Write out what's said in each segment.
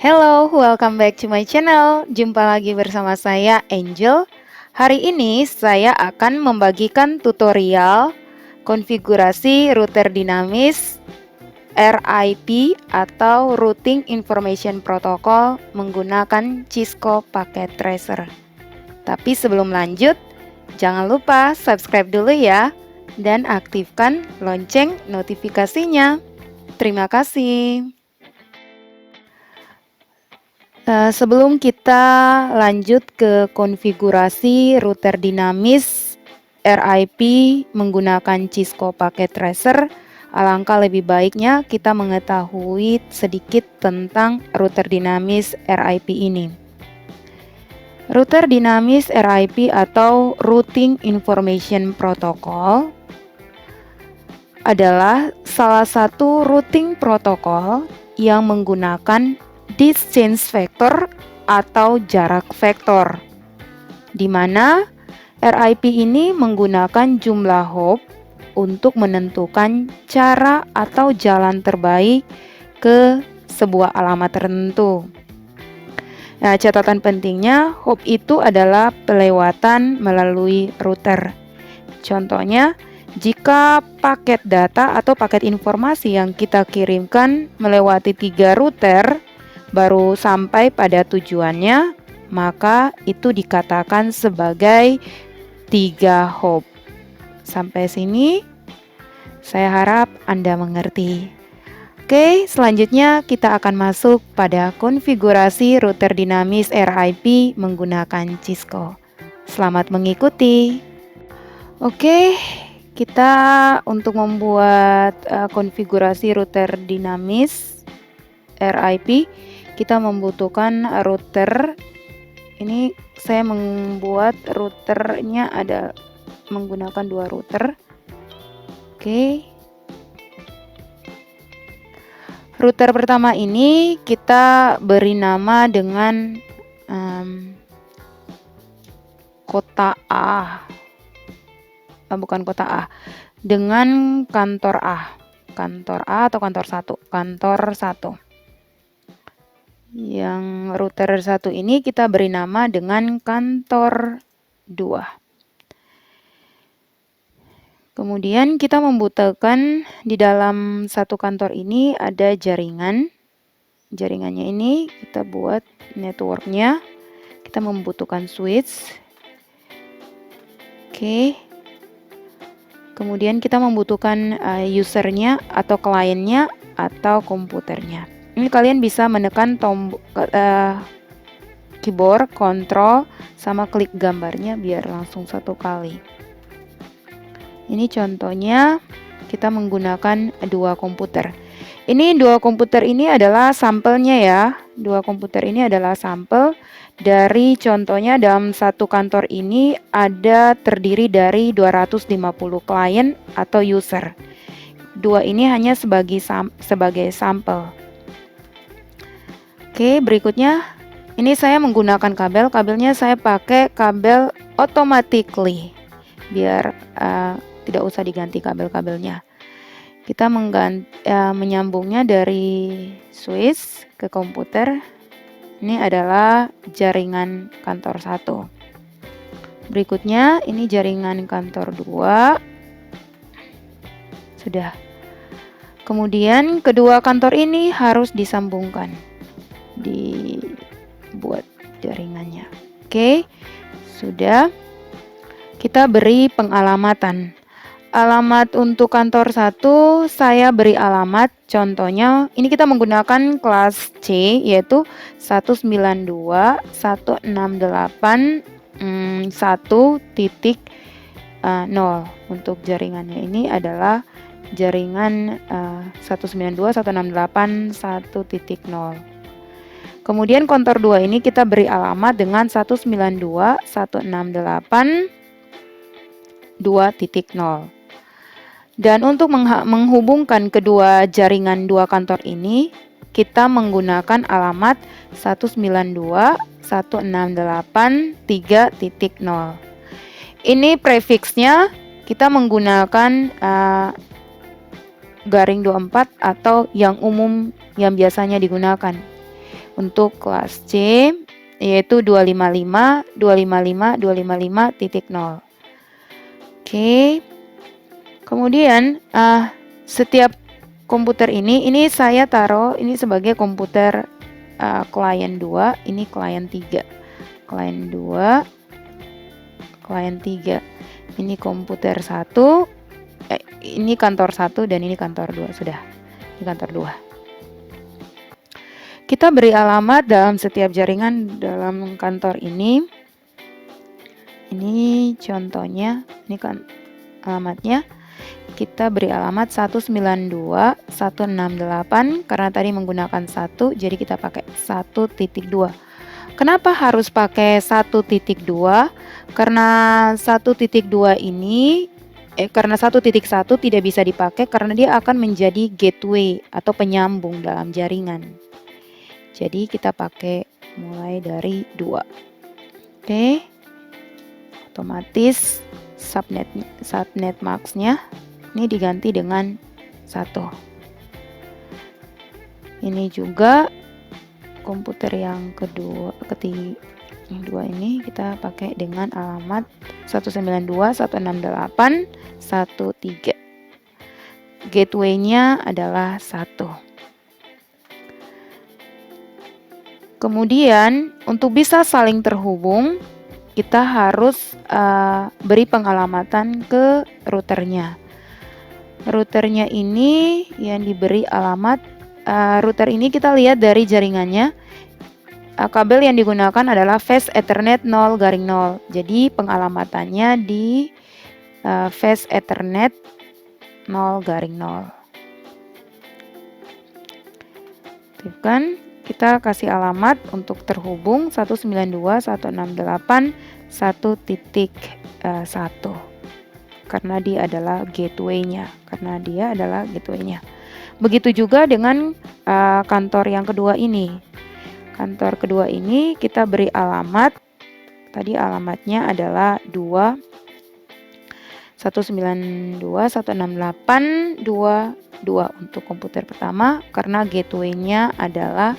Hello, welcome back to my channel. Jumpa lagi bersama saya Angel. Hari ini saya akan membagikan tutorial konfigurasi router dinamis RIP atau Routing Information Protocol menggunakan Cisco Packet Tracer. Tapi sebelum lanjut, jangan lupa subscribe dulu ya dan aktifkan lonceng notifikasinya. Terima kasih. Sebelum kita lanjut ke konfigurasi router dinamis RIP menggunakan Cisco Packet Tracer, alangkah lebih baiknya kita mengetahui sedikit tentang router dinamis RIP ini. Router dinamis RIP atau Routing Information Protocol adalah salah satu routing protokol yang menggunakan distance vector atau jarak vektor, di mana RIP ini menggunakan jumlah hop untuk menentukan cara atau jalan terbaik ke sebuah alamat tertentu. Nah, catatan pentingnya, hop itu adalah pelewatan melalui router. Contohnya, jika paket data atau paket informasi yang kita kirimkan melewati 3 router baru sampai pada tujuannya, maka itu dikatakan sebagai 3 hop. Sampai sini saya harap Anda mengerti. Oke, selanjutnya kita akan masuk pada konfigurasi router dinamis RIP menggunakan Cisco. Selamat mengikuti. Oke, kita untuk membuat konfigurasi router dinamis RIP, kita membutuhkan router. Ini saya membuat routernya ada menggunakan 2 router. Oke. Router pertama ini kita beri nama dengan kota A. Bukan kota A. Dengan kantor A. Kantor A atau kantor 1? Kantor 1. Yang router 1 ini kita beri nama dengan kantor 2. Kemudian kita membutuhkan di dalam satu kantor ini ada jaringan. Jaringannya ini kita buat networknya. Kita membutuhkan switch. Oke. Kemudian kita membutuhkan usernya atau kliennya atau komputernya. Ini kalian bisa menekan tombol keyboard, kontrol, sama klik gambarnya biar langsung satu kali. Ini contohnya kita menggunakan 2 komputer. Ini 2 komputer ini adalah sampelnya ya. 2 komputer ini adalah sampel dari contohnya dalam satu kantor ini ada terdiri dari 250 klien atau user. 2 ini hanya sebagai sampel. Oke, berikutnya ini saya menggunakan kabelnya saya pakai kabel automatically biar tidak usah diganti kabelnya. Kita menyambungnya dari switch ke komputer. Ini adalah jaringan kantor 1. Berikutnya ini jaringan kantor 2. Sudah. Kemudian kedua kantor ini harus disambungkan. Dibuat jaringannya. Oke, sudah. Kita beri pengalamatan. Alamat untuk kantor 1 saya beri alamat, contohnya ini kita menggunakan kelas C yaitu 192.168.1.0. Untuk jaringannya ini adalah jaringan 192.168.1.0. Kemudian kantor 2 ini kita beri alamat dengan 192.168.2.0. Dan untuk menghubungkan kedua jaringan 2 kantor ini, kita menggunakan alamat 192.168.3.0. Ini prefixnya kita menggunakan garing 24 atau yang umum yang biasanya digunakan. untuk kelas C yaitu 255, 255, 255.0. Oke. Kemudian setiap komputer ini saya taruh ini sebagai komputer klien 2, ini klien 3. Klien 2, klien 3. Ini komputer 1, ini kantor 1 dan ini kantor 2 sudah. Ini kantor 2. Kita beri alamat dalam setiap jaringan dalam kantor ini. Ini contohnya, ini kan alamatnya. Kita beri alamat 192.168 karena tadi menggunakan 1, jadi kita pakai 1.2. Kenapa harus pakai 1.2? Karena 1.2 ini karena 1.1 tidak bisa dipakai karena dia akan menjadi gateway atau penyambung dalam jaringan. Jadi kita pakai mulai dari 2. Oke. Otomatis subnet max-nya ini diganti dengan 1. Ini juga komputer yang kedua ini kita pakai dengan alamat 192.168.1.3. Gateway-nya adalah 1. Kemudian untuk bisa saling terhubung, kita harus beri pengalamatan ke routernya. Routernya ini yang diberi alamat, router ini kita lihat dari jaringannya. Kabel yang digunakan adalah Fast Ethernet 0/0. Jadi pengalamatannya di Fast Ethernet 0/0. Aktifkan. Kita kasih alamat untuk terhubung 192.168.1.1 karena dia adalah gateway-nya. Begitu juga dengan kantor yang kedua ini. Kantor kedua ini kita beri alamat. Tadi alamatnya adalah 192.168.2.2 untuk komputer pertama karena gateway-nya adalah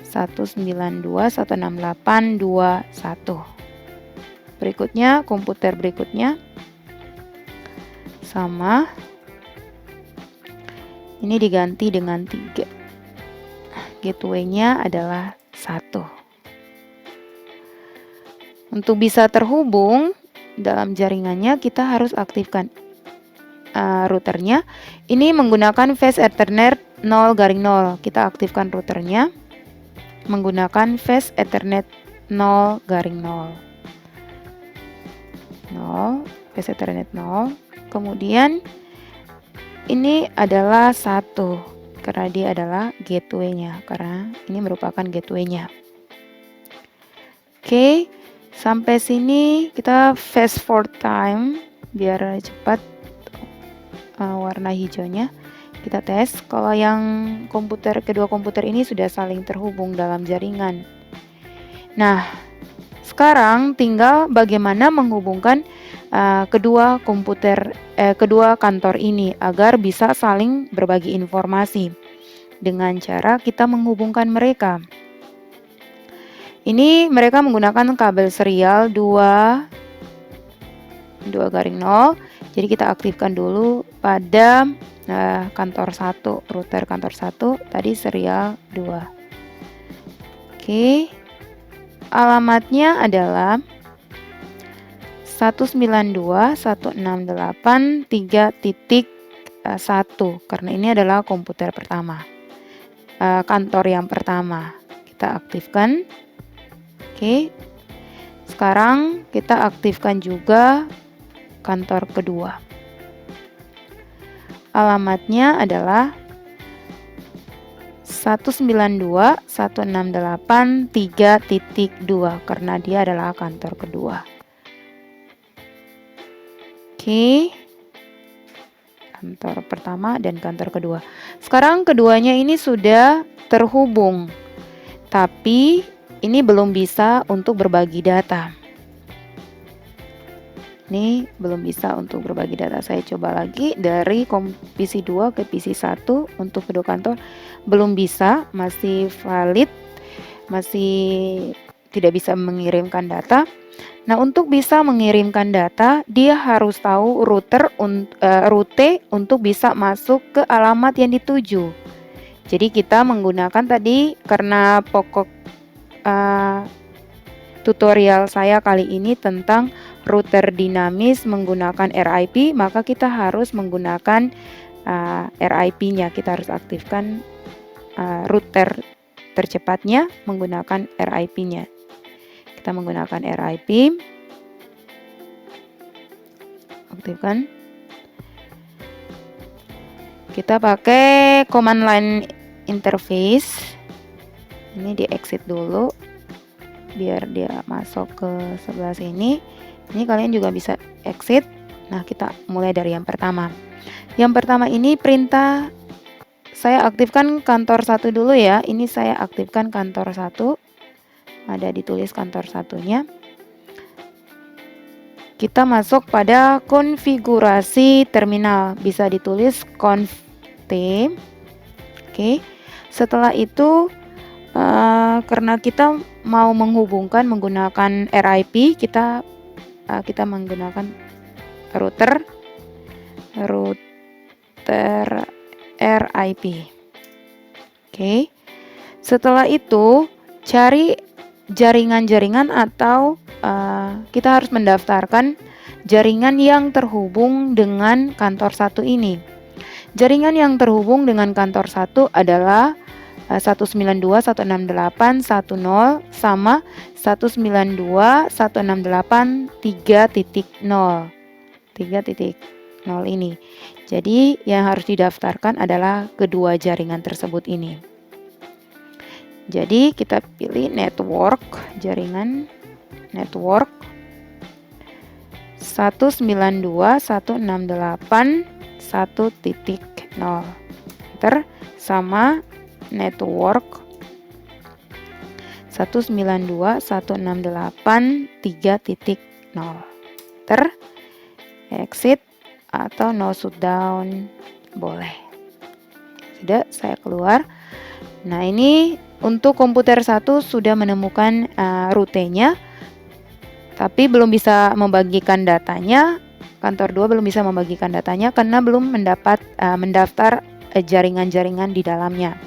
192.168.2.1. Berikutnya, komputer berikutnya sama. Ini diganti dengan 3. Gateway-nya adalah 1. Untuk bisa terhubung dalam jaringannya kita harus aktifkan routernya. Ini menggunakan Fast Ethernet 0/0. Kita aktifkan routernya menggunakan Fast Ethernet 0/0. Fast Ethernet 0. Kemudian ini adalah 1 karena dia adalah gateway-nya, karena ini merupakan gateway-nya. Oke, sampai sini kita fast forward time biar cepat. Warna hijaunya kita tes kalau yang kedua komputer ini sudah saling terhubung dalam jaringan. Nah, sekarang tinggal bagaimana menghubungkan kedua kantor ini agar bisa saling berbagi informasi dengan cara kita menghubungkan mereka. Ini mereka menggunakan kabel serial 2/0. Jadi kita aktifkan dulu pada kantor 1, router kantor 1 tadi serial 2. Oke. Alamatnya adalah 192.168.3.1 karena ini adalah komputer pertama. Kantor yang pertama. Kita aktifkan. Oke. Sekarang kita aktifkan juga kantor kedua. Alamatnya adalah 192.168.3.2 karena dia adalah kantor kedua. Oke. Kantor pertama dan kantor kedua. Sekarang keduanya ini sudah terhubung. Tapi ini belum bisa untuk berbagi data. Ini belum bisa untuk berbagi data. Saya coba lagi dari PC 2 ke PC 1 untuk kedua kantor belum bisa, masih valid. masih tidak bisa mengirimkan data. Nah, untuk bisa mengirimkan data, dia harus tahu rute untuk bisa masuk ke alamat yang dituju. Jadi kita menggunakan tadi, karena pokok tutorial saya kali ini tentang router dinamis menggunakan RIP, maka kita harus menggunakan RIP-nya. Kita harus aktifkan router tercepatnya menggunakan RIP-nya. Kita menggunakan RIP, aktifkan. Kita pakai command line interface. Ini di exit dulu biar dia masuk ke sebelah sini. Ini kalian juga bisa exit. Nah, kita mulai dari yang pertama. Yang pertama ini perintah, saya aktifkan kantor 1 dulu ya. Ini saya aktifkan kantor 1. Ada ditulis kantor 1-nya. Kita masuk pada konfigurasi terminal. Bisa ditulis conf T. Oke. Setelah itu karena kita mau menghubungkan menggunakan RIP, kita menggunakan router RIP. Oke. Setelah itu cari jaringan-jaringan atau kita harus mendaftarkan jaringan yang terhubung dengan kantor 1 ini. Jaringan yang terhubung dengan kantor 1 adalah 192.168.10 sama 192.168.3.0. 3.0 ini. Jadi yang harus didaftarkan adalah kedua jaringan tersebut ini. Jadi kita pilih network, jaringan network 192.168.1.0 enter sama network 192.168.3.0 enter, exit atau no shutdown boleh. Sudah, saya keluar. Nah, ini untuk komputer 1 sudah menemukan rutenya, tapi belum bisa membagikan datanya. Kantor 2 belum bisa membagikan datanya karena belum mendaftar jaringan-jaringan di dalamnya.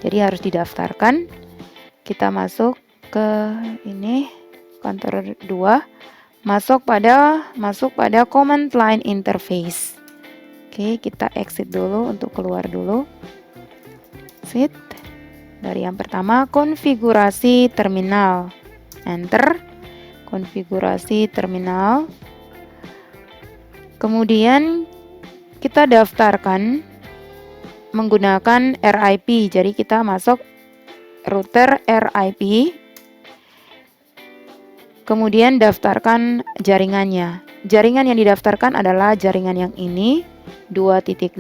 Jadi harus didaftarkan. Kita masuk ke ini kantor 2, masuk pada command line interface. Oke, kita exit dulu untuk keluar dulu. Exit. Dari yang pertama, konfigurasi terminal. Enter. Konfigurasi terminal. Kemudian kita daftarkan menggunakan RIP. Jadi kita masuk router RIP. Kemudian daftarkan jaringannya. Jaringan yang didaftarkan adalah jaringan yang ini, 2.0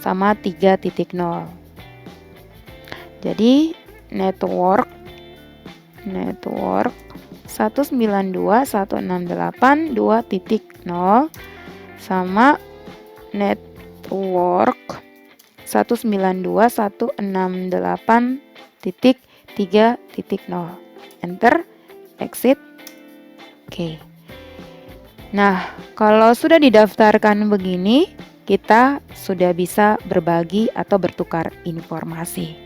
sama 3.0. Jadi network 192.168.2.0 sama network 192.168.3.0. Enter, exit. Oke. Nah, kalau sudah didaftarkan begini, kita sudah bisa berbagi atau bertukar informasi.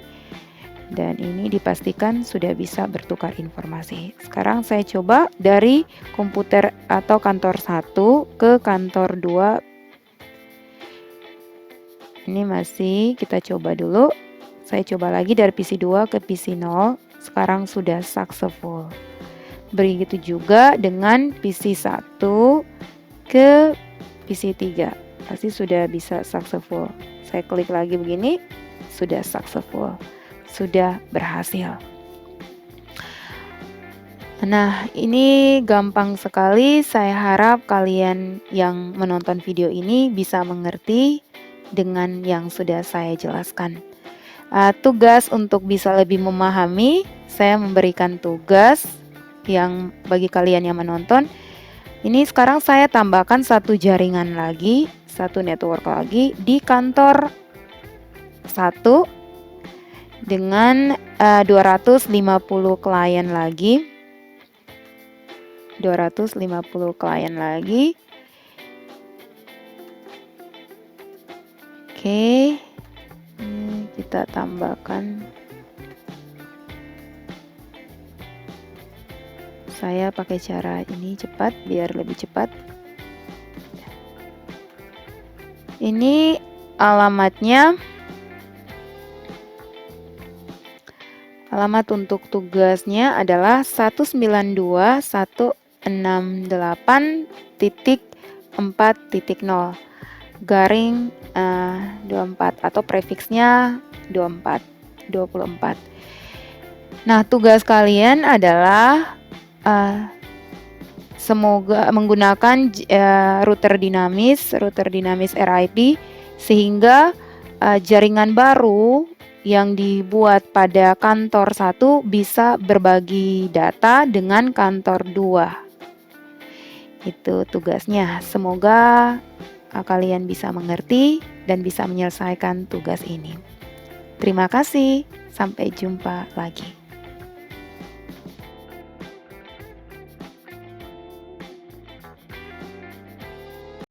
Dan ini dipastikan sudah bisa bertukar informasi. Sekarang saya coba dari komputer atau kantor 1 ke kantor 2. Ini masih kita coba dulu. Saya coba lagi dari PC 2 ke PC 0. Sekarang sudah successful. Begitu juga dengan PC 1 ke PC 3. Pasti sudah bisa successful. Saya klik lagi begini, sudah successful. Sudah berhasil. Nah, ini gampang sekali. Saya harap kalian yang menonton video ini bisa mengerti dengan yang sudah saya jelaskan. Tugas untuk bisa lebih memahami, saya memberikan tugas yang bagi kalian yang menonton. Ini sekarang saya tambahkan satu jaringan lagi, satu network lagi di kantor 1. dengan 250 klien lagi. 250 klien lagi. Oke. Ini kita tambahkan. Saya pakai cara ini cepat biar lebih cepat. Ini alamatnya. Alamat untuk tugasnya adalah 192.168.4.0 garing 24 atau prefiksnya 24. Nah, tugas kalian adalah semoga menggunakan router dinamis RIP sehingga jaringan baru yang dibuat pada kantor 1 bisa berbagi data dengan kantor 2. Itu tugasnya. Semoga kalian bisa mengerti dan bisa menyelesaikan tugas ini. Terima kasih. Sampai jumpa lagi.